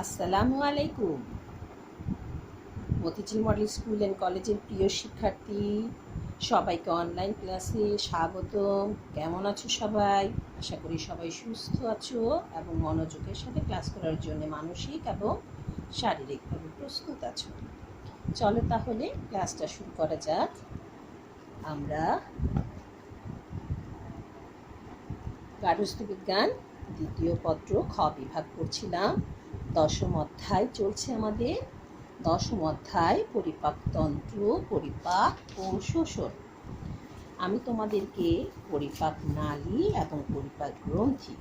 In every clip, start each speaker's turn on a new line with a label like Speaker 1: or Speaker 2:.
Speaker 1: আসসালামু আলাইকুম। Motijheel model school and কলেজের প্রিয় শিক্ষার্থী, সবাইকে অনলাইন ক্লাসে স্বাগতম। কেমন আছো সবাই? আশা করি সবাই সুস্থ আছো এবং মনোযোগের সাথে ক্লাস করার জন্য মানসিক এবং শারীরিকভাবে প্রস্তুত আছো। চলো তাহলে ক্লাসটা শুরু করা যাক। আমরা গার্হস্থ্য বিজ্ঞান দ্বিতীয় পত্র খ বিভাগ পড়ছিলাম। দশম অধ্যায় চলছে আমাদের। দশম অধ্যায় পরিপাকতন্ত্র, পরিপাক ও শোষণ। আমি তোমাদেরকে পরিপাক নালী এবং পরিপাক গ্রন্থি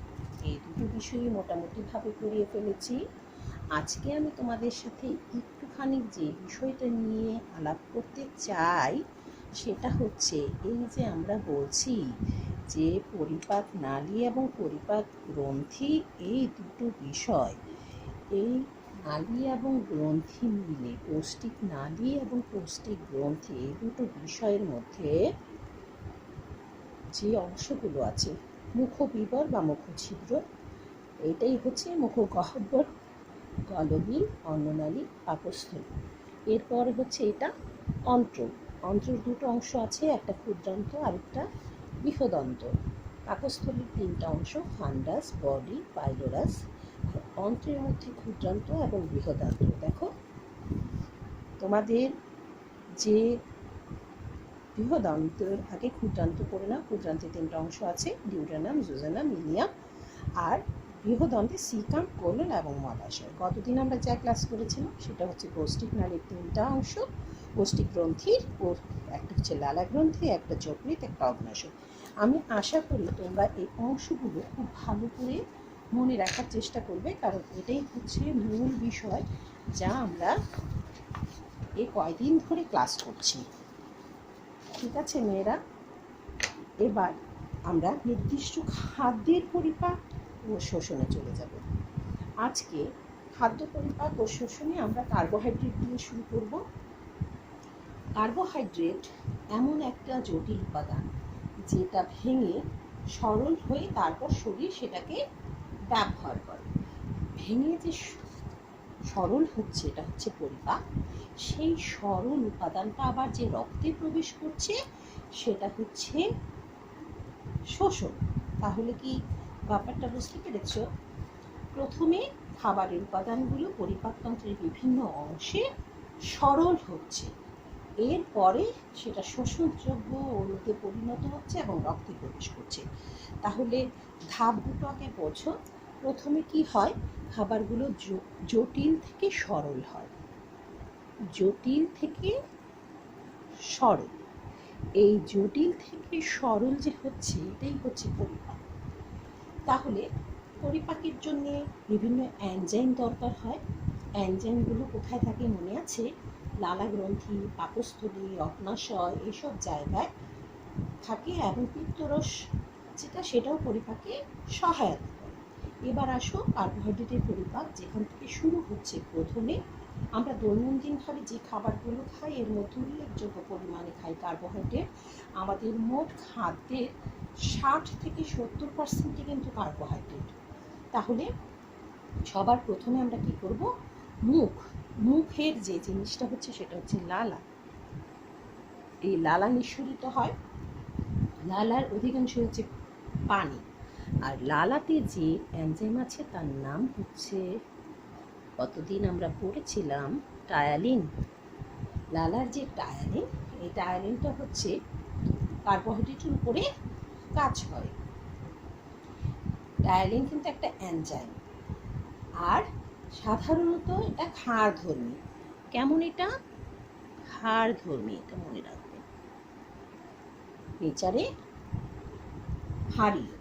Speaker 1: এই দুটো বিষয়ই মোটামুটিভাবে করিয়ে ফেলেছি। আজকে আমি তোমাদের সাথে একটুখানি যে বিষয়টা নিয়ে আলাপ করতে চাই সেটা হচ্ছে এই যে আমরা বলছি যে পরিপাক নালী এবং পরিপাক গ্রন্থি এই দুটো বিষয়, এই নালী এবং গ্রন্থি মিলে পৌষ্টিক নালী এবং পৌষ্টিক গ্রন্থি এই দুটো বিষয়ের মধ্যে যে অংশগুলো আছে, মুখবিবর বা মুখছিদ্র, এটাই হচ্ছে মুখগহ্বর, গলবিল, অন্ননালী, পাকস্থলী। এরপর হচ্ছে এটা অন্ত্র। অন্ত্রের দুটো অংশ আছে, একটা ক্ষুদ্রান্ত আর একটা বৃহদন্ত। পাকস্থলীর তিনটা অংশ, ফান্ডাস, বডি, পাইলোরাস। অন্ত্রের মধ্যে ক্ষুদ্রান্ত এবং বৃহদান্ত। দেখো তোমাদের যে বৃহদান্তের আগে ক্ষুদ্রান্ত করে না, ক্ষুদ্রান্তে তিনটা অংশ আছে, ডিউডেনাম, জুজেনাম, ইলিয়াম। আর বৃহদন্তে সিকাম, কোলন এবং মলাশয়। গতদিন আমরা যা ক্লাস করেছিলাম সেটা হচ্ছে পৌষ্টিক নালীর তিনটা অংশ, পৌষ্টিক গ্রন্থির, একটা হচ্ছে লালা গ্রন্থি, একটা যকৃৎ, একটা অগ্ন্যাশয়। আমি আশা করি তোমরা এই অংশগুলো খুব ভালো করে মনে রাখার চেষ্টা করবে, কারণ এটাই হচ্ছে মূল বিষয় যা আমরা এই কয়দিন ধরে ক্লাস করছি। ঠিক আছে মেয়েরা? এবার আমরা নির্দিষ্ট খাদ্যের পরিপাক ও শোষণে চলে যাব। আজকে খাদ্য পরিপাক ও শোষণে আমরা কার্বোহাইড্রেট দিয়ে শুরু করব। কার্বোহাইড্রেট এমন একটা জটিল উপাদান যেটা ভেঙে সরল হয়ে তারপর শরীর সেটাকে ব্যবহার করে। ভেঙে যে সরল হচ্ছে এটা হচ্ছে পরিপাক, সেই সরল উপাদানটা আবার যে রক্তে প্রবেশ করছে সেটা হচ্ছে শোষণ। তাহলে কি ব্যাপারটা বুঝতে পেরেছ? প্রথমে খাবারের উপাদানগুলো পরিপাকতন্ত্রের বিভিন্ন অংশে সরল হচ্ছে, এরপরে সেটা শোষণযোগ্য অণুতে পরিণত হচ্ছে এবং রক্তে প্রবেশ করছে। তাহলে ধাপ দুটো আগে বোঝো। প্রথমে কি হয়, খাবারগুলো জটিল থেকে সরল হয়, জটিল থেকে সরল। এই জটিল থেকে সরল যে হচ্ছে এটাই হচ্ছে পরিপাক। তাহলে পরিপাকের জন্য বিভিন্ন এনজাইম দরকার হয়। এনজাইমগুলো কোথায় থাকে মনে আছে? লালা গ্রন্থি, পাকস্থলী, অগ্ন্যাশয়, এইসব জায়গায় থাকে এবং পিত্তরস যেটা সেটাও পরিপাকে সহায়তা করে। এবার আসো কার্বোহাইড্রেটের পরিপাক, যেখান থেকে শুরু হচ্ছে। প্রথমে আমরা দৈনন্দিনভাবে যে খাবারগুলো খাই এর মধ্যে উল্লেখযোগ্য পরিমাণে খাই কার্বোহাইড্রেট। আমাদের মোট খাদ্যের 60 থেকে 70% কিন্তু কার্বোহাইড্রেট। তাহলে সবার প্রথমে আমরা কি করব, মুখের যে জিনিসটা হচ্ছে সেটা হচ্ছে লালা। এই লালা নিঃসরিত হয়, লালার অধিকাংশ হচ্ছে পানি। আর লালাতে যে এনজাইম আছে তার নাম হচ্ছে, কতদিন আমরা পড়েছিলাম, টায়ালিন। লালার যে টায়ালিন, এই টায়ালিনটা হচ্ছে কার্বোহাইড্রেটের উপরে কাজ করে। টায়ালিন কিন্তু একটা এনজাইম, আর সাধারণত এটা ক্ষারধর্মী। কেমন এটা? ক্ষারধর্মী, এটা মনে রাখবে। নেচারে ক্ষারীয়।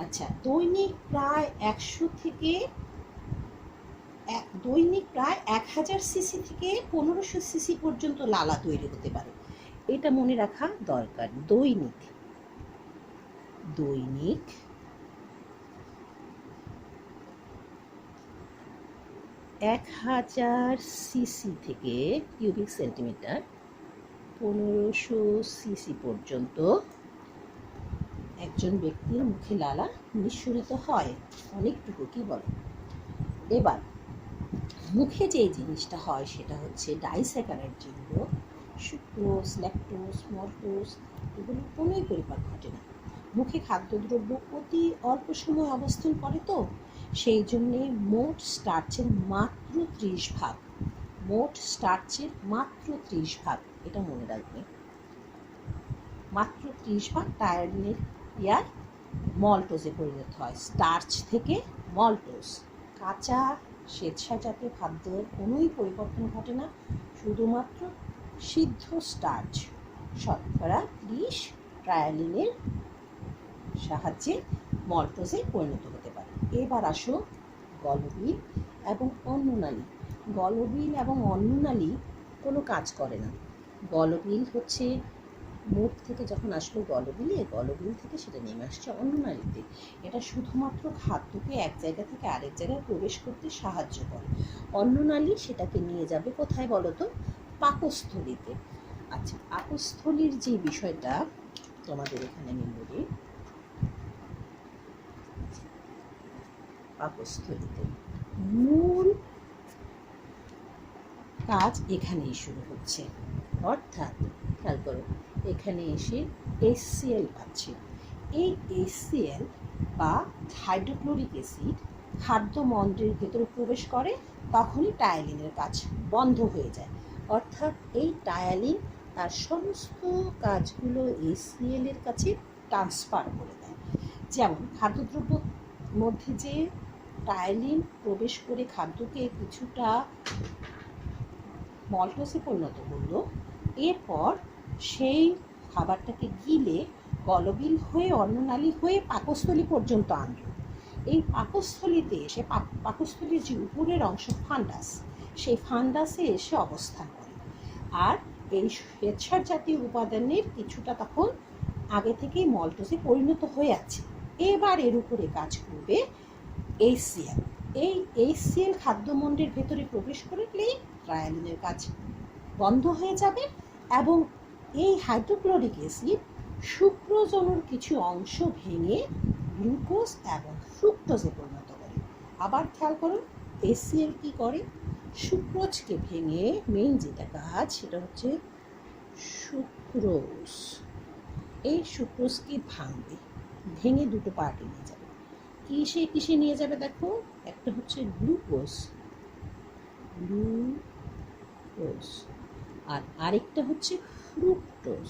Speaker 1: আচ্ছা, দৈনিক প্রায় 1000 সিসি থেকে 1500 সিসি পর্যন্ত লালা তৈরি হতে পারে, এটা মনে রাখা দরকার। দৈনিক 1000 সিসি থেকে কিউবিক সেন্টিমিটার 1500 সিসি পর্যন্ত একজন ব্যক্তির মুখে লালা নিঃসরিত হয়, অনেকটুকু, কি বলে? এবার মুখে যে জিনিসটা হয় সেটা হচ্ছে ডাইস্যাকারাইড, যেগুলো সুক্রোজ, ল্যাকটোজ, মল্টোজ, এগুলো কোনোই পরিপাক ঘটে না। মুখে খাদ্যদ্রব্য অতি অল্প সময় অবস্থান করে, তো সেই জন্যে মোট স্টার্চের মাত্র 30 ভাগ, মোট স্টার্চের মাত্র 30 ভাগ, এটা মনে রাখবে, মাত্র 30 ভাগ টায়ারিনের ইয়ার মল্টোজে পরিণত হয়। স্টার্চ থেকে মল্টোজ। কাঁচা স্বেচ্ছা জাতীয় খাদ্যের কোনোই পরিবর্তন ঘটে না, শুধুমাত্র সিদ্ধ স্টার্চ শতকরা 30 ট্রায়ালিনের সাহায্যে মল্টোজে পরিণত হতে পারে। এবার আসো গলবিল এবং অন্ননালী। গলবিল এবং অন্ননালী কোনো কাজ করে না। গলবিল হচ্ছে মুখ থেকে যখন আসলো গলবিলে, গলবিল থেকে সেটা নেমে আসছে অন্ননালীতে। এটা শুধুমাত্র খাদ্যকে এক জায়গা থেকে আরেক জায়গায় প্রবেশ করতে সাহায্য করে। অন্ননালী সেটাকে নিয়ে যাবে কোথায় বলো তো? পাকস্থলীতে। আচ্ছা, পাকস্থলীর যে বিষয়টা তোমাদের এখানে আমি বলি, পাকস্থলীতে মূল কাজ এখানেই শুরু হচ্ছে, অর্থাৎ খেয়াল করো, এখানে এসে HCl পাচ্ছি। এই HCl বা হাইড্রোক্লোরিক অ্যাসিড খাদ্যমন্ত্রের ভেতরে প্রবেশ করে, তখনই টায়ালিনের কাজ বন্ধ হয়ে যায়। অর্থাৎ এই টায়ালিন তার সমস্ত কাজগুলো HCl এর কাছে ট্রান্সফার করে দেয়। যেমন খাদ্যদ্রব্য মধ্যে যে টায়ালিন প্রবেশ করে খাদ্যকে কিছুটা মল্টোজে পরিণত করলো, এরপর সেই খাবারটাকে গিলে গলবিল হয়ে অন্ননালী হয়ে পাকস্থলী পর্যন্ত আনলো। এই পাকস্থলীতে এসে পাকস্থলীর যে উপরের অংশ ফান্ডাস, সেই ফান্ডাসে এসে অবস্থান করে। আর এই শ্বেতসার জাতীয় উপাদানের কিছুটা তখন আগে থেকেই মল্টোজে পরিণত হয়ে আছে। এবার এর উপরে কাজ করবে HCl। এই HCl খাদ্যমন্ডের ভেতরে প্রবেশ করলেই ট্রায়ালিনের কাজ বন্ধ হয়ে যাবে, এবং এই হাইড্রোক্লোরিক অ্যাসিড সুক্রোজ অণুর কিছু অংশ ভেঙে গ্লুকোজ এবং ফ্রুক্টোজে পরিণত করে। আবার খেয়াল করুন, HCl কি করে? সুক্রোজকে ভেঙে মেইন যেটা কাজ সেটা হচ্ছে সুক্রোজ। এই সুক্রোজকে ভাঙবে, ভেঙে দুটো পার্টে নিয়ে যাবে। কিসে কিসে নিয়ে যাবে দেখো, একটা হচ্ছে গ্লুকোজ, গ্লুকোজ, আর আরেকটা হচ্ছে ফ্রুক্টোজ,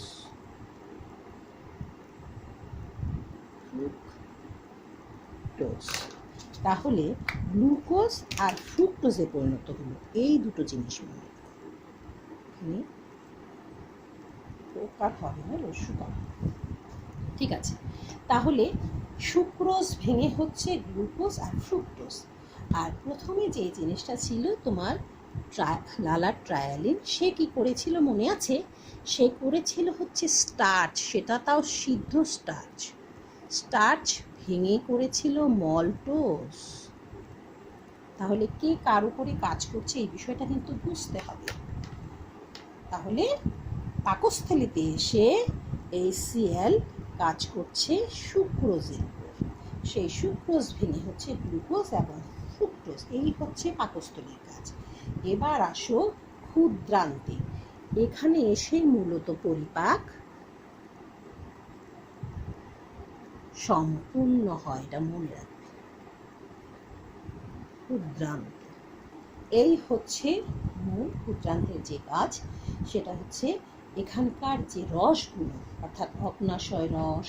Speaker 1: ফ্রুক্টোজ। তাহলে গ্লুকোজ আর ফ্রুক্টোজে পরিণত হলো এই দুটো জিনিস। এখানে প্রকার হবে না, রস্যকার। ঠিক আছে, তাহলে সুক্রোজ ভেঙে হচ্ছে গ্লুকোজ আর ফ্রুক্টোজ। আর প্রথমে যে জিনিসটা ছিল তোমার লালার ট্রায়ালিন, সে কি করেছিল মনে আছে? সে করেছিল হচ্ছে স্টার্চ, সেটা তাও সিদ্ধ স্টার্চ। স্টার্চ ভেঙে করেছিল মল্টোজ। তাহলে কে কার উপরে কাজ করছে এই বিষয়টা কিন্তু বুঝতে হবে। তাহলে পাকস্থলীতে এসে HCl কাজ করছে সুক্রোজের উপর, সেই সুক্রোজ ভেঙে হচ্ছে গ্লুকোজ এবং ফ্রুক্টোজ। এই হচ্ছে পাকস্থলীর কাজ। এবার আসো ক্ষুদ্রান্তে। এখানে এসে মূলত পরিপাক সম্পূর্ণ হয়, এটা মনে রাখবে। ক্ষুদ্রান্ত, এই হচ্ছে মূল ক্ষুদ্রান্তের যে কাজ, সেটা হচ্ছে এখানকার যে রসগুলো, অর্থাৎ অগ্নাশয় রস,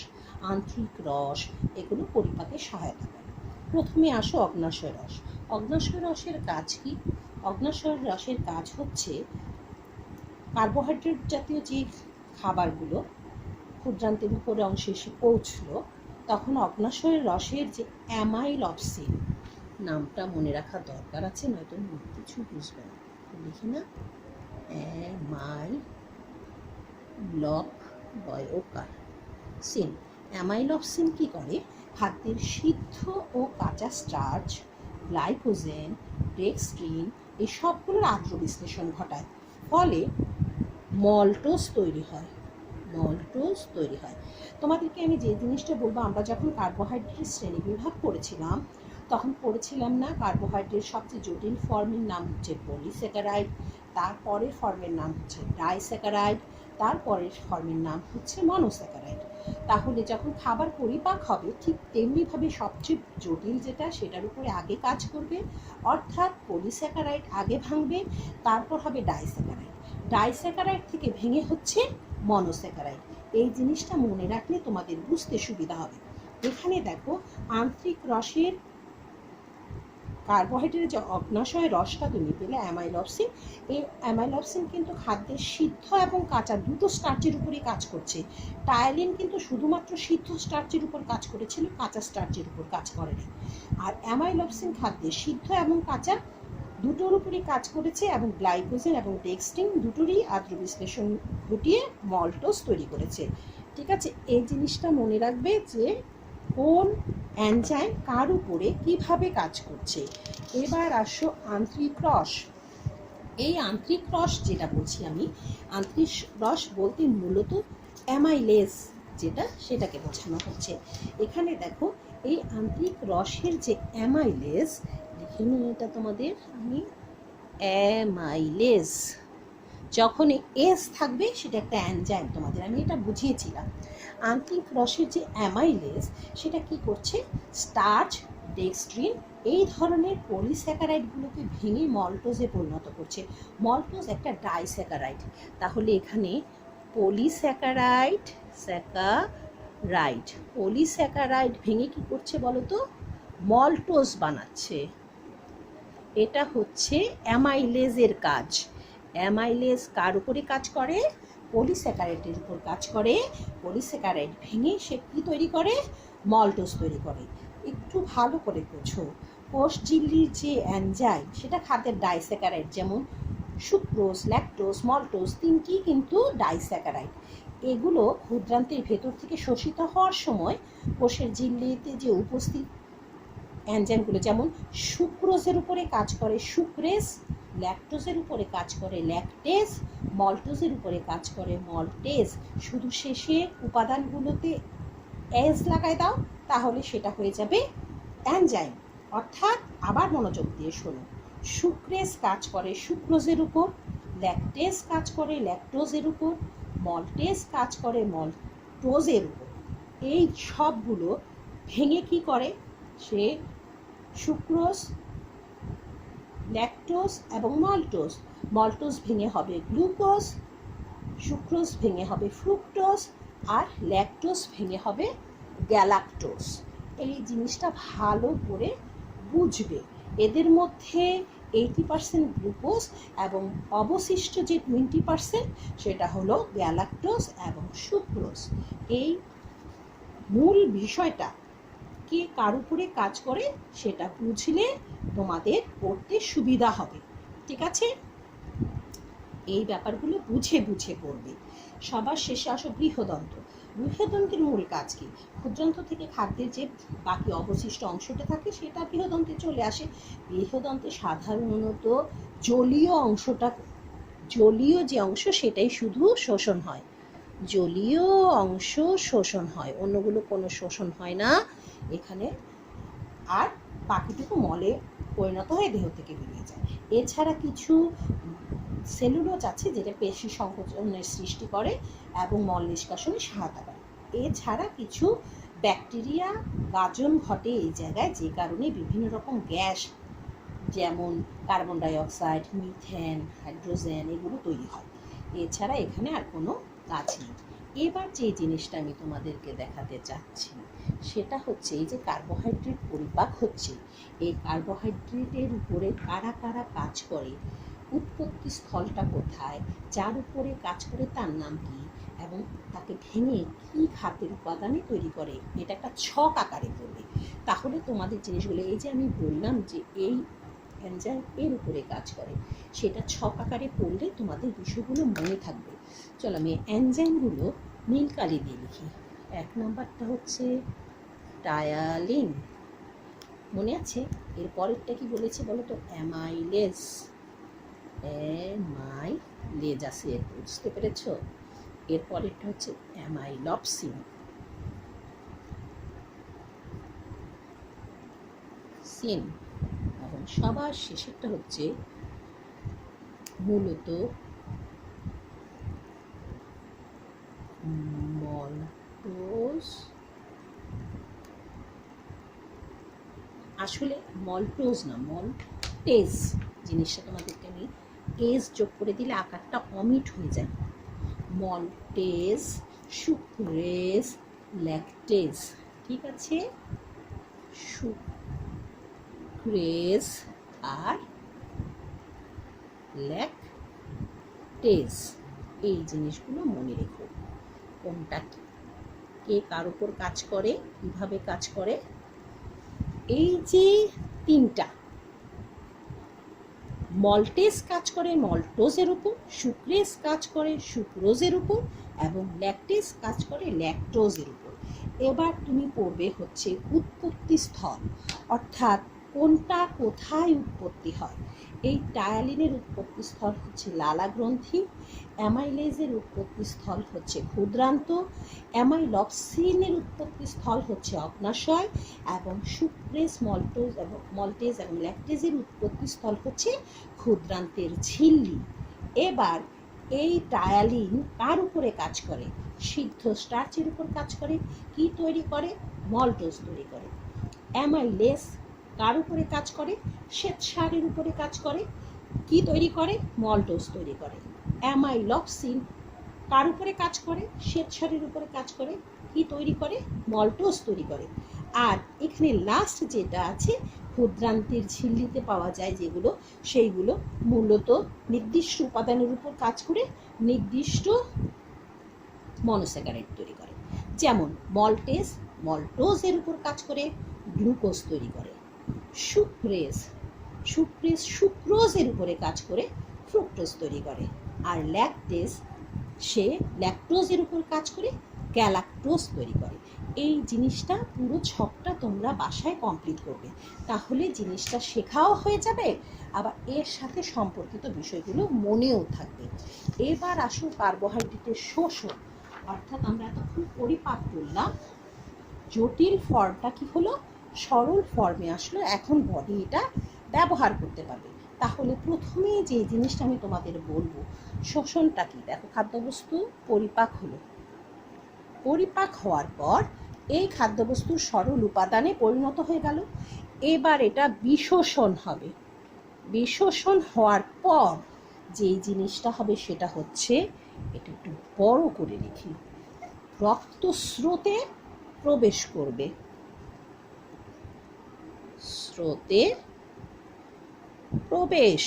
Speaker 1: আন্ত্রিক রস, এগুলো পরিপাকে সহায়তা করে। প্রথমে আসো অগ্নাশয় রস। অগ্নাশয় রসের কাজ কি? অগ্নাশয় রসের কাজ হচ্ছে কার্বোহাইড্রেট জাতীয় যে খাবারগুলো ক্ষুদ্রান্তের উপরে অংশে এসে পৌঁছলো, তখন অগ্নাশয় রসের যে অ্যামাইলপসিন, নামটা মনে রাখা দরকার আছে, নয়তো কিছু বুঝবে না। লিখি না, অ্যামাইলপসিন। অ্যামাইলপসিন কি করে? খাদ্যের সিদ্ধ ও কাঁচা স্টার্চ, গ্লাইকোজেন, ডেক্সট্রিন এই সবগুলোর আদ্র বিশ্লেষণ ঘটায়, ফলে মল্টোজ তৈরি হয়। মল্টোজ তৈরি হয়। তোমাদেরকে আমি যে জিনিসটা বলবো, আমরা যখন কার্বোহাইড্রেট শ্রেণীবিভাগ করেছিলাম, তখন পড়েছিলাম না, কার্বোহাইড্রেট সবচেয়ে জটিল ফর্মের নাম হচ্ছে পলিস্যাকারাইড, তারপরের ফর্মের নাম হচ্ছে ডাইস্যাকারাইড, তারপরের ফর্মের নাম হচ্ছে মনোস্যাকারাইড। তাহলে যখন খাবার পরিপাক হবে ঠিক তেমনিভাবে সবচেয়ে জটিল যেটা সেটার উপরে আগে কাজ করবে, অর্থাৎ পলিস্যাকারাইড আগে ভাঙবে, তারপর হবে ডাইস্যাকারাইড, ডাইস্যাকারাইড থেকে ভেঙে হচ্ছে মনোস্যাকারাইড। এই জিনিসটা মনে রাখলে তোমাদের বুঝতে সুবিধা হবে। এখানে দেখো আন্তরিক রসের কার্বোহাইড্রেটের যে অগ্নাশয় রসটা তুমি পেলে অ্যামাইলপসিন, এই অ্যামাইলপসিন কিন্তু খাদ্যের সিদ্ধ এবং কাঁচা দুটো স্টার্চের উপরেই কাজ করছে। টায়ালিন কিন্তু শুধুমাত্র সিদ্ধ স্টার্চের উপর কাজ করেছিল, কাঁচা স্টার্চের উপর কাজ করেনি। আর অ্যামাইলপসিন খাদ্যের সিদ্ধ এবং কাঁচা দুটোর উপরই কাজ করেছে এবং গ্লাইকোজেন এবং ডেক্সট্রিন দুটোরই আদ্র বিশ্লেষণ ঘটিয়ে মল্টোজ তৈরি করেছে। ঠিক আছে, এই জিনিসটা মনে রাখবে যে কোন এনজাইম কার উপরে কিভাবে কাজ করছে। এবার আসো আন্তরিক রস। এই আন্তরিক রস যেটা বলছি আমি, আন্তরিক রস বলতে মূলত অ্যামাইলেজ যেটা সেটাকে বোঝানো হচ্ছে। এখানে দেখো এই আন্তরিক রসের যে অ্যামাইলেজ, লিখে নিই এটা তোমাদের আমি, অ্যামাইলেজ যখন এস থাকবে সেটা একটা এনজাইম, তোমাদের আমি এটা বুঝিয়েছিলাম। আন্তরিক রসের যে অ্যামাইলেজ সেটা কি করছে, স্টার্চ, ডেক্সট্রিন এই ধরনের পলিস্যাকারাইডগুলোকে ভেঙে মল্টোজে পরিণত করছে। মল্টোজ একটা ডাইস্যাকারাইড, তাহলে এখানে পলিস্যাকারাইড, পলিস্যাকারাইড ভেঙে কি করছে বলো তো, মল্টোজ বানাচ্ছে। এটা হচ্ছে অ্যামাইলেজের কাজ। অ্যামাইলেজ কার উপরে কাজ করে, পলিস্যাকারাইডের উপর কাজ করে। পলিস্যাকারাইড ভেঙে সে কী তৈরি করে, মল্টোজ তৈরি করে। একটু ভালো করে বোঝো, কোষঝিল্লির যে এনজাইম সেটা খাদ্যের ডাইস্যাকারাইড, যেমন সুক্রোজ, ল্যাকটোজ, মল্টোজ তিনটি কিন্তু ডাইস্যাকারাইড। এগুলো ক্ষুদ্রান্তের ভেতর থেকে শোষিত হওয়ার সময় কোষের ঝিল্লিতে যে উপস্থিত এনজাইমগুলো, যেমন সুক্রোজের উপরে কাজ করে সুক্রেজ, ল্যাকটোজের উপরে কাজ করে ল্যাকটেজ, মল্টোজের উপরে কাজ করে মল্টেজ। শুধু শেষে উপাদানগুলোতে এজ লাগাই দাও, তাহলে সেটা হয়ে যাবে এনজাইম। অর্থাৎ আবার মনোযোগ দিয়ে শোনো, সুক্রেজ কাজ করে সুক্রোজের উপর, ল্যাকটেজ কাজ করে ল্যাকটোজের উপর, মল্টেজ কাজ করে মল্টোজের উপর। এই সবগুলো ভেঙে কি করে, সে সুক্রোজ, ল্যাকটোজ এবং মল্টোজ, মল্টোজ ভেঙে হবে গ্লুকোজ, সুক্রোজ ভেঙে হবে ফ্রুক্টোজ, আর ল্যাকটোজ ভেঙে হবে গ্যালাক্টোজ। এই জিনিসটা ভালো করে বুঝবে। এদের মধ্যে 80% গ্লুকোজ এবং অবশিষ্ট যে 20% সেটা হলো গ্যালাক্টোজ এবং সুক্রোজ। এই মূল বিষয়টা কে কার উপরে কাজ করে সেটা বুঝলে তোমাদের পড়তে সুবিধা হবে। ঠিক আছে, এই ব্যাপারগুলো বুঝে বুঝে পড়বে। সবার শেষে আসো বৃহদন্ত্র। বৃহদন্ত্রের মূল কাজ কি, ক্ষুদ্রান্ত থেকে খাদ্যের যে বাকি অবশিষ্ট অংশটা থাকে সেটা বৃহদন্ত্রে চলে আসে। বৃহদন্ত্রে সাধারণত জলীয় অংশটা, জলীয় যে অংশ সেটাই শুধু শোষণ হয়, জলীয় অংশ শোষণ হয়, অন্যগুলো কোনো শোষণ হয় না এখানে। আর বাকিটুকু মলে পরিণত হয়ে দেহ থেকে বেরিয়ে যায়। এছাড়া কিছু সেলুলোজ আছে যেটা পেশি সংকোচনের সৃষ্টি করে এবং মল নিষ্কাশনে সহায়তা করে। এছাড়া কিছু ব্যাকটেরিয়া গাজন ঘটে এই জায়গায়, যে কারণে বিভিন্ন রকম গ্যাস যেমন কার্বন ডাইঅক্সাইড, মিথেন, হাইড্রোজেন এগুলো তৈরি হয়। এছাড়া এখানে আর কোনো কাজ নেই। এবার যে জিনিসটা আমি তোমাদেরকে দেখাতে চাচ্ছি সেটা হচ্ছে এই যে কার্বোহাইড্রেট পরিপাক হচ্ছে, এই কার্বোহাইড্রেটের উপরে কারা কারা কাজ করে, উৎপত্তি স্থলটা কোথায়, যার উপরে কাজ করে তার নাম কি, এবং তাকে ভেঙে কী খাদ্যের উপাদানে তৈরি করে, এটা একটা ছক আকারে পড়বে। তাহলে তোমাদের জিনিসগুলো, এই যে আমি বললাম যে এই এনজাইম এর উপরে কাজ করে, সেটা ছক আকারে পড়লে তোমাদের বিষয়গুলো মনে থাকবে। চলো আমি এনজাইমগুলো নীল কালি দিয়ে লিখি। 1 নম্বরটা হচ্ছে টায়ালিন, মনে আছে? এর পরেরটা কি বলেছে বলো তো, অ্যামাইলেজ, অ্যামাইলেজ আছে, বুঝতে পেরেছ? এর পরেরটা হচ্ছে অ্যামাইলপসিন, সিন, এবং সবার শেষেরটা হচ্ছে মূলত মল্টোজ। আসলে মল্টোজ না, মল্টেজ জিনিসটা তোমাদেরকে আমি এজ যোগ করে দিলে আকারটা অমিট হয়ে যায়। Maltase, sucrase, lactase. ঠিক আছে, সুক্রেজ আর ল্যাকটেজ, এই জিনিসগুলো মনে রেখো। কোনটা কে কার উপর কাজ করে, কিভাবে কাজ করে। এই যে তিনটা, মল্টেজ কাজ করে মল্টোজের উপর, সুক্রেজ কাজ করে সুক্রোজের উপর, এবং ল্যাকটেজ কাজ করে ল্যাকটোজের উপর। এবার তুমি পড়বে হচ্ছে উৎপত্তি স্থল, অর্থাৎ কোনটা কোথায় উৎপত্তি হয়। এই টায়ালিনের উৎপত্তি স্থল হচ্ছে লালা গ্রন্থি, অ্যামাইলেজের উৎপত্তি স্থল হচ্ছে ক্ষুদ্রান্ত, অ্যামাইলপসিনের উৎপত্তি স্থল হচ্ছে অগ্নাশয়, এবং সুক্রেজ, মল্টেজ এবং ল্যাকটেজের উৎপত্তি স্থল হচ্ছে ক্ষুদ্রান্তের ঝিল্লি। এবার এই টায়ালিন কার উপরে কাজ করে? সিদ্ধ স্টার্চের উপর কাজ করে। কি তৈরি করে? মল্টোজ তৈরি করে। অ্যামাইলেজ কার উপরে কাজ করে? শ্বেতসারের উপরে কাজ করে। কি তৈরি করে? মল্টোজ তৈরি করে। অ্যামাইলপসিন কার উপরে কাজ করে? শ্বেতসারের উপরে কাজ করে। কি তৈরি করে? মল্টোজ তৈরি করে। আর এখানে লাস্ট যেটা আছে, ক্ষুদ্রান্তের ঝিল্লিতে পাওয়া যায় যেগুলো, সেইগুলো মূলত নির্দিষ্ট উপাদানের উপর কাজ করে নির্দিষ্ট মনোস্যাকারাইড তৈরি করে। যেমন মল্টেজ মল্টোজের উপর কাজ করে গ্লুকোজ তৈরি করে। সুক্রেজ সুক্রোজের উপরে কাজ করে ফ্রুক্টোজ তৈরি করে। আর ল্যাকটেজ সে ল্যাকটোজের উপর কাজ করে গ্যালাক্টোজ তৈরি করে। এই জিনিসটা পুরো ছকটা তোমরা বাসায় কমপ্লিট করবে, তাহলে জিনিসটা শেখাও হয়ে যাবে, আবার এর সাথে সম্পর্কিত বিষয়গুলো মনেও থাকবে। এবার আসুন কার্বোহাইড্রেটের শোষণ, অর্থাৎ আমরা এতক্ষণ পরিপাক করলাম, জটিল ফর্মটা কি হলো, সরল ফর্মে আসলো, এখন বডি এটা ব্যবহার করতে পারবে। তাহলে প্রথমে যে জিনিসটা আমি তোমাদের বলবো, শোষণটা কি। দেখো, খাদ্যবস্তু পরিপাক হলো, পরিপাক হওয়ার পর এই খাদ্যবস্তু সরল উপাদানে পরিণত হয়ে গেল। এবার এটা বিশোষণ হবে। বিশোষণ হওয়ার পর যেই জিনিসটা হবে সেটা হচ্ছে, এটা একটু বড় করে লিখি, রক্তস্রোতে প্রবেশ করবে। স্রোতে প্রবেশ,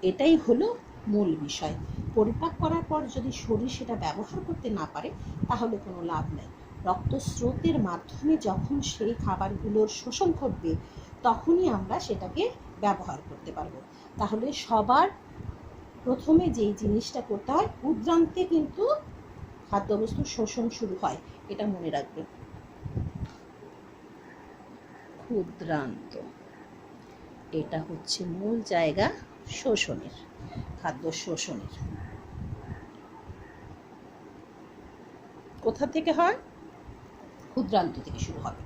Speaker 1: এটাই হলো মূল বিষয়। পরিপাক করার পর যদি শরীর সেটা ব্যবহার করতে না পারে তাহলে কোনো লাভ নেই। রক্তস্রোতের মাধ্যমে যখন সেই খাবারগুলোর শোষণ ঘটবে তখনই আমরা সেটাকে ব্যবহার করতে পারবো। তাহলে সবার প্রথমে যেই জিনিসটা করতে হয়, ক্ষুদ্রান্তে কিন্তু খাদ্যবস্তুর শোষণ শুরু হয়, এটা মনে রাখবে। ক্ষুদ্রান্ত, এটা হচ্ছে মূল জায়গা শোষণের, খাদ্য শোষণের। কোথা থেকে হয়? ক্ষুদ্রান্ত থেকে শুরু হবে।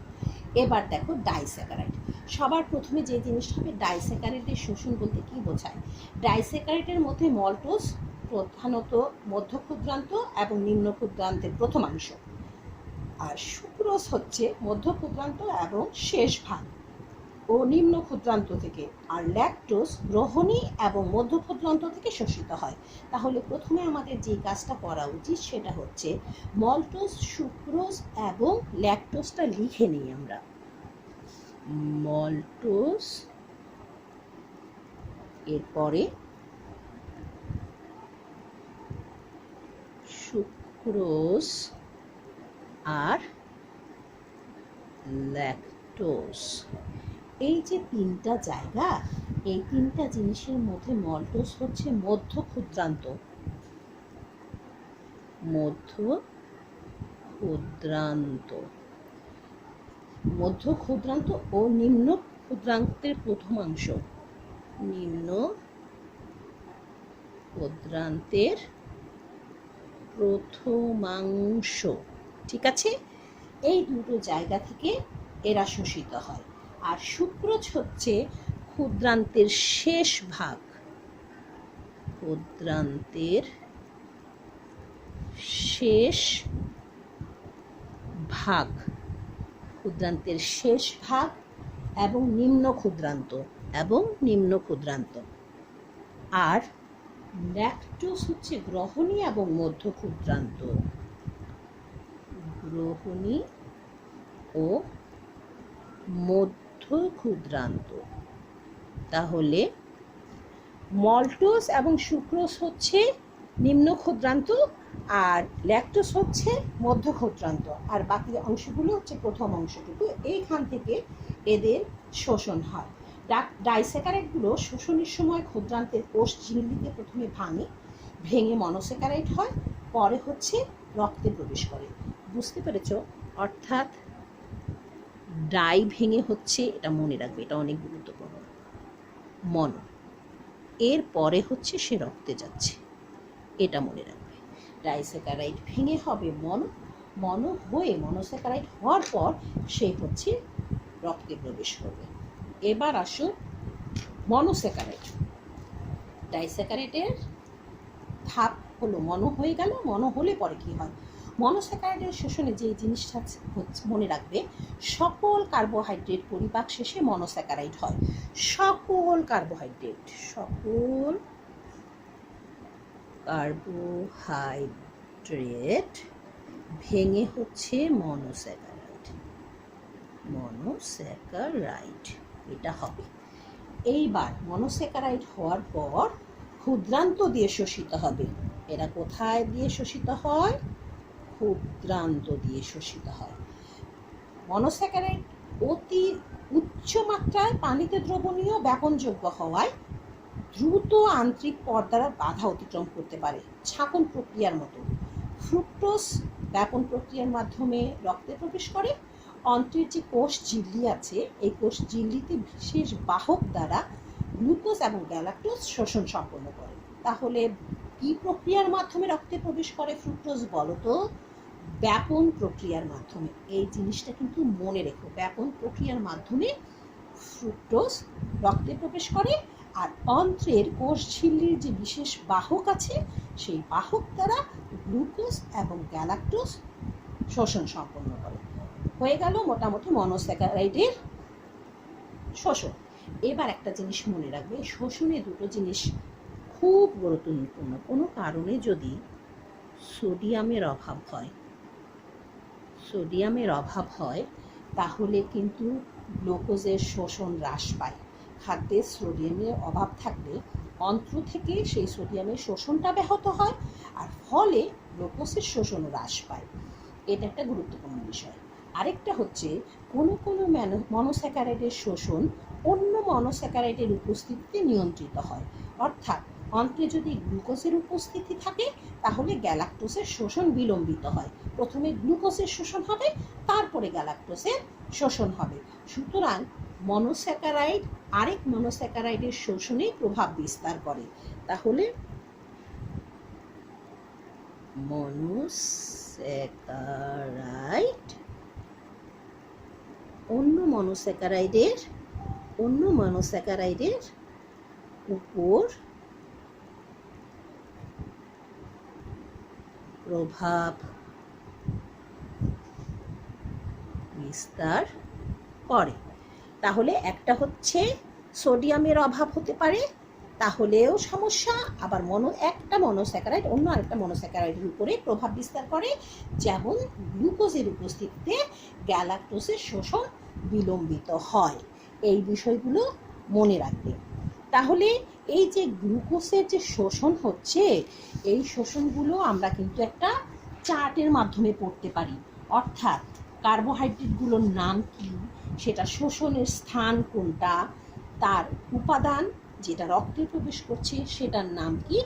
Speaker 1: এবার দেখো ডাইস্যাকারাইড, সবার প্রথমে যে জিনিসটা হবে, ডাইস্যাকারাইডের শোষণ বলতে কি বোঝায়? ডাইস্যাকারাইডের মধ্যে মল্টোজ প্রধানত মধ্য ক্ষুদ্রান্ত এবং নিম্ন ক্ষুদ্রান্তের প্রথমাংশ, আর সুক্রোজ হচ্ছে মধ্য ক্ষুদ্রান্ত এবং শেষ ভাগ ও নিম্ন ক্ষুদ্রান্ত থেকে, আর ল্যাকটোজ গ্রহণী এবং মধ্য ক্ষুদ্রান্ত থেকে শোষিত হয়। তাহলে প্রথমে আমাদের যে কাজটা করা উচিত সেটা হচ্ছে মল্টোজ, সুক্রোজ এবং ল্যাকটোজটা লিখে নিই আমরা। মল্টোজ, এরপরে সুক্রোজ আর ল্যাকটোজ। এই যে তিনটা জায়গা, এই তিনটা জিনিসের মধ্যে মল্টোজ হচ্ছে মধ্য ক্ষুদ্রান্ত, মধ্য ক্ষুদ্রান্ত, মধ্য ক্ষুদ্রান্ত ও নিম্ন ক্ষুদ্রান্তের প্রথমাংশ, নিম্ন ক্ষুদ্রান্তের প্রথমাংশ। ঠিক আছে, এই দুটো জায়গা থেকে এরা শোষিত হয়। আর সুক্রোজ হচ্ছে ক্ষুদ্রান্তের শেষ ভাগ, ক্ষুদ্রান্তের শেষ ভাগ, ক্ষুদ্রান্তের শেষ ভাগ এবং নিম্ন ক্ষুদ্রান্ত। আর ল্যাকটোজ হচ্ছে গ্রহণী এবং মধ্য ক্ষুদ্রান্ত, গ্রহণী ও মধ্য ক্ষুদ্রান্ত। তাহলে মল্টোজ এবং সুক্রোজ হচ্ছে নিম্ন ক্ষুদ্রান্ত, আর ল্যাকটোজ হচ্ছে মধ্য ক্ষুদ্রান্ত, আর বাকি অংশগুলো হচ্ছে প্রথম অংশটুকু। এইখান থেকে এদের শোষণ হয়। ডাইস্যাকারাইডগুলো শোষণের সময় ক্ষুদ্রান্তের কোষ ঝিল্লিতে প্রথমে ভেঙে মনোস্যাকারাইড হয়, পরে হচ্ছে রক্তে প্রবেশ করে। বুঝতে পেরেছ? অর্থাৎ ডাই ভেঙে হচ্ছে, এটা মনে রাখবে, এটা অনেক গুরুত্বপূর্ণ, মনো, এর পরে হচ্ছে সে রক্তে যাচ্ছে, এটা মনে রাখবে। ডাইস্যাকারাইড ভেঙে হবে মনো হয়ে মনোস্যাকারাইড হওয়ার পর সে হচ্ছে রক্তে প্রবেশ করবে। এবার আসো মনোস্যাকারাইড। ডাইস্যাকারাইডের ধাপ হলো মনো হয়ে গেল, মনো হলে পরে কি হয়? মনোস্যাকারাইডের শোষণে যে জিনিসটা মনে রাখবে, সকল কার্বোহাইড্রেট পরিপাক শেষে মনোস্যাকারাইড হয়। সকল কার্বোহাইড্রেট ভেঙে হচ্ছে মনোস্যাকারাইড, এটা হবে। এইবার মনোস্যাকারাইড হওয়ার পর ক্ষুদ্রান্ত দিয়ে শোষিত হবে। এরা কোথায় দিয়ে শোষিত হয়? ক্ষুদ্রান্ত দিয়ে শোষিত হয়। মনোস্যাকারাইড অতি উচ্চ মাত্রায় পানিতে দ্রবণীয় ব্যাপনযোগ্য হওয়ায় দ্রুত আন্তরিক পর্দার বাধা অতিক্রম করতে পারে, ছাঁকন প্রক্রিয়ার মতো। ফ্রুক্টোজ ব্যাপন প্রক্রিয়ার মাধ্যমে রক্তে প্রবেশ করে। অন্ত্রের যে কোষ ঝিল্লি আছে, এই কোষ ঝিল্লিতে বিশেষ বাহক দ্বারা গ্লুকোজ এবং গ্যালাক্টোজ শোষণ সম্পন্ন করে। তাহলে কি প্রক্রিয়ার মাধ্যমে রক্তে প্রবেশ করে ফ্রুক্টোজ? বলো তো, ব্যাপন প্রক্রিয়ার মাধ্যমে। এই জিনিসটা কিন্তু মনে রেখো, ব্যাপন প্রক্রিয়ার মাধ্যমে ফ্রুক্টোজ রক্তে প্রবেশ করে। আর অন্ত্রের কোষ ঝিল্লির যে বিশেষ বাহক আছে, সেই বাহক দ্বারা গ্লুকোজ এবং গ্যালাক্টোজ শোষণ সম্পন্ন করে। হয়ে গেল মোটামুটি মনোস্যাকারাইডের শোষণ। এবার একটা জিনিস মনে রাখবে, শোষণে দুটো জিনিস খুব গুরুত্বপূর্ণ। কোনো কারণে যদি সোডিয়ামের অভাব হয় তাহলে কিন্তু গ্লুকোজের শোষণ হ্রাস পায়। খাদ্যে সোডিয়ামের অভাব থাকলে অন্ত্র থেকে সেই সোডিয়ামের শোষণটা ব্যাহত হয়, আর ফলে গ্লুকোজের শোষণ হ্রাস পায়। এটা একটা গুরুত্বপূর্ণ বিষয়। আরেকটা হচ্ছে কোনো মনোস্যাকারাইডের শোষণ অন্য মনোস্যাকারাইডের উপস্থিতিতে নিয়ন্ত্রিত হয়। অর্থাৎ অন্ত্রে যদি গ্লুকোজের উপস্থিতি থাকে তাহলে গ্যালাক্টোজের শোষণ বিলম্বিত হয়। প্রথমে গ্লুকোজের শোষণ হবে, তারপরে গ্যালাক্টোজের শোষণ হবে। সুতরাং মনোস্যাকারাইড আরেক মনোস্যাকারাইডের শোষণে প্রভাব বিস্তার করে। তাহলে মনোস্যাকারাইড অন্য মনোস্যাকারাইডের উপর প্রভাব বিস্তার করে। তাহলে একটা হচ্ছে সোডিয়ামের অভাব হতে পারে, তাহলেও সমস্যা। আবার একটা মনোস্যাকারাইড অন্য আরেকটা মনোস্যাকারাইডের উপরে প্রভাব বিস্তার করে, যেমন গ্লুকোজের উপস্থিতিতে গ্যালাক্টোজের শোষণ বিলম্বিত হয়। এই বিষয়গুলো মনে রাখবে। তাহলে এই যে গ্লুকোজের যে শোষণ হচ্ছে, এই শোষণগুলো আমরা কিন্তু একটা চার্টের মাধ্যমে পড়তে পারি। অর্থাৎ কার্বোহাইড্রেটগুলোর নাম কি, সেটা শোষণের স্থান কোনটা, তার উপাদান যেটা রক্তে প্রবেশ করছে সেটার নাম কি,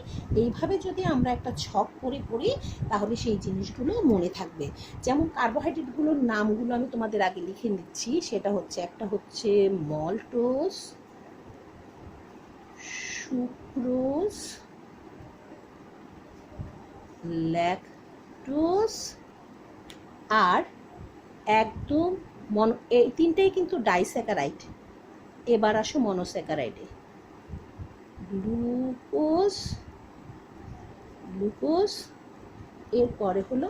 Speaker 1: এইভাবে যদি আমরা একটা ছক করে পড়ি তাহলে সেই জিনিসগুলো মনে থাকবে। যেমন কার্বোহাইড্রেটগুলোর নামগুলো আমি তোমাদের আগে লিখে নিচ্ছি। সেটা হচ্ছে, একটা হচ্ছে মল্টোজ, সুক্রোজ, ল্যাকটোজ, আর একদম এই তিনটেই কিন্তু ডাইস্যাকারাইড। এবার আসো মনোস্যাকারাইডে। গ্লুকোজ, এরপরে হলো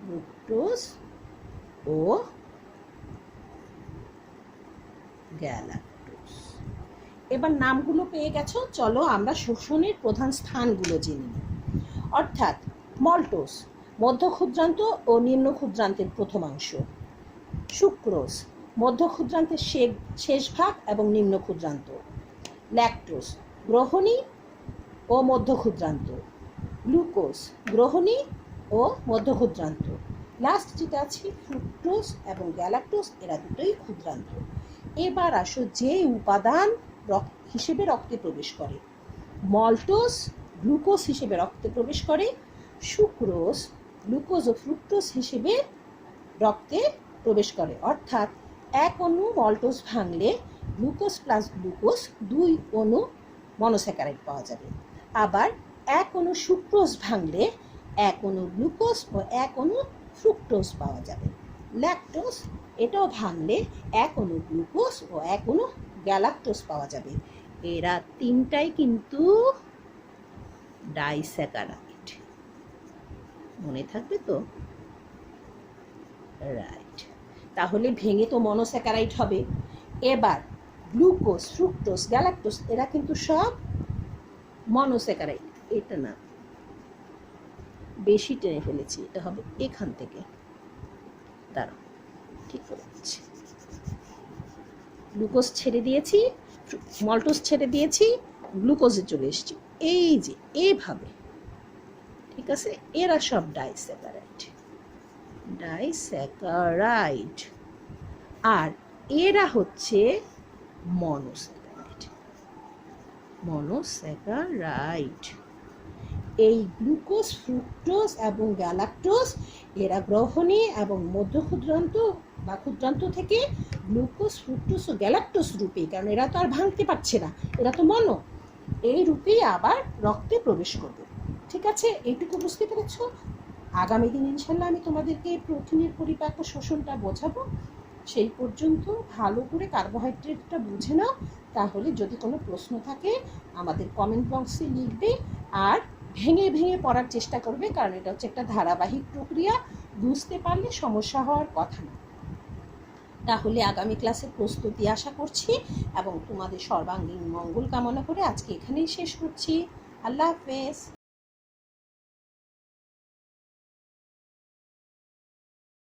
Speaker 1: ফ্রুক্টোজ ও গ্যালাক্টোজ। এবার নামগুলো পেয়ে গেছো, চলো আমরা শোষণের প্রধান স্থানগুলো জেনে নিই। অর্থাৎ মল্টোজ মধ্য ক্ষুদ্রান্ত ও নিম্ন ক্ষুদ্রান্তের প্রথমাংশ, সুক্রোজ মধ্য ক্ষুদ্রান্তের শেষ ভাগ এবং নিম্ন ক্ষুদ্রান্ত, ল্যাকটোজ গ্রহণী ও মধ্য ক্ষুদ্রান্ত, গ্লুকোজ গ্রহণী ও মধ্য ক্ষুদ্রান্ত, লাস্ট যেটা আছে ফ্রুক্টোজ এবং গ্যালাক্টোজ, এরা দুটোই ক্ষুদ্রান্ত। এবার আসো যে উপাদান হিসেবে রক্তে প্রবেশ করে। মল্টোজ গ্লুকোজ হিসেবে রক্তে প্রবেশ করে, সুক্রোজ গ্লুকোজ ও ফ্রুক্টোজ হিসেবে রক্তে প্রবেশ করে। অর্থাৎ এক অণু মল্টোজ ভাঙলে গ্লুকোজ প্লাস গ্লুকোজ 2 অণু মনোস্যাকারাইড পাওয়া যাবে। আবার এক অণু সুক্রোজ ভাঙলে 1 অণু গ্লুকোজ ও 1 অণু ফ্রুক্টোজ পাওয়া যাবে। ল্যাকটোজ এটাও ভাঙলে 1 অণু গ্লুকোজ ও 1 অণু গ্যালাক্টোজ পাওয়া যাবে। এরা তিনটাই কিন্তু ডাইস্যাকারাইড, মনে থাকবে তো? রাইট, তাহলে ভেঙে তো মনোস্যাকারাইড হবে। এবার গ্লুকোজ, ফ্রুক্টোজ, গ্যালাক্টোজ এরা কিন্তু সব মনোস্যাকারাইড। এটা না, বেশি টেনে ফেলেছি, এটা হবে এখান থেকে, দাঁড়াও ঠিক করে দিচ্ছি। গ্লুকোজ ছেড়ে দিয়েছি, মল্টোজ ছেড়ে দিয়েছি, গ্লুকোজে চলে এসেছি, এই যে এভাবে, ঠিক আছে? এরা সব ডাইস্যাকারাইড, আর এরা হচ্ছে মনোস্যাকারাইড। এই গ্লুকোজ, ফ্রুক্টোজ এবং গ্যালাক্টোজ এরা গ্রহণী এবং মধ্য ক্ষুদ্রান্ত বা ক্ষুদ্রান্ত থেকে গ্লুকোজ, ফ্রুক্টোজ ও গ্যালাক্টোজ রূপে, কারণ এরা তো আর ভাঙতে পারছে না, এরা তো মনো, এই রূপেই আবার রক্তে প্রবেশ করবে। ঠিক আছে, এইটুকু বুঝতে পেরেছ? আগামী দিন ইনশাল্লাহ আমি তোমাদেরকে প্রোটিনের পরিপাক ও শোষণটা বোঝাবো। সেই পর্যন্ত ভালো করে কার্বোহাইড্রেটটা বুঝে নাও। তাহলে যদি কোনো প্রশ্ন থাকে আমাদের কমেন্ট বক্সে লিখবে, আর ভেঙে ভেঙে পড়ার চেষ্টা করবে, কারণ এটা হচ্ছে একটা ধারাবাহিক প্রক্রিয়া, বুঝতে পারলে সমস্যা হওয়ার কথা না। তাহলে আগামী ক্লাসের প্রস্তুতি আশা করছি এবং তোমাদের সর্বাঙ্গীন মঙ্গল কামনা করে আজকে এখানেই শেষ করছি। আল্লাহ হাফেজ।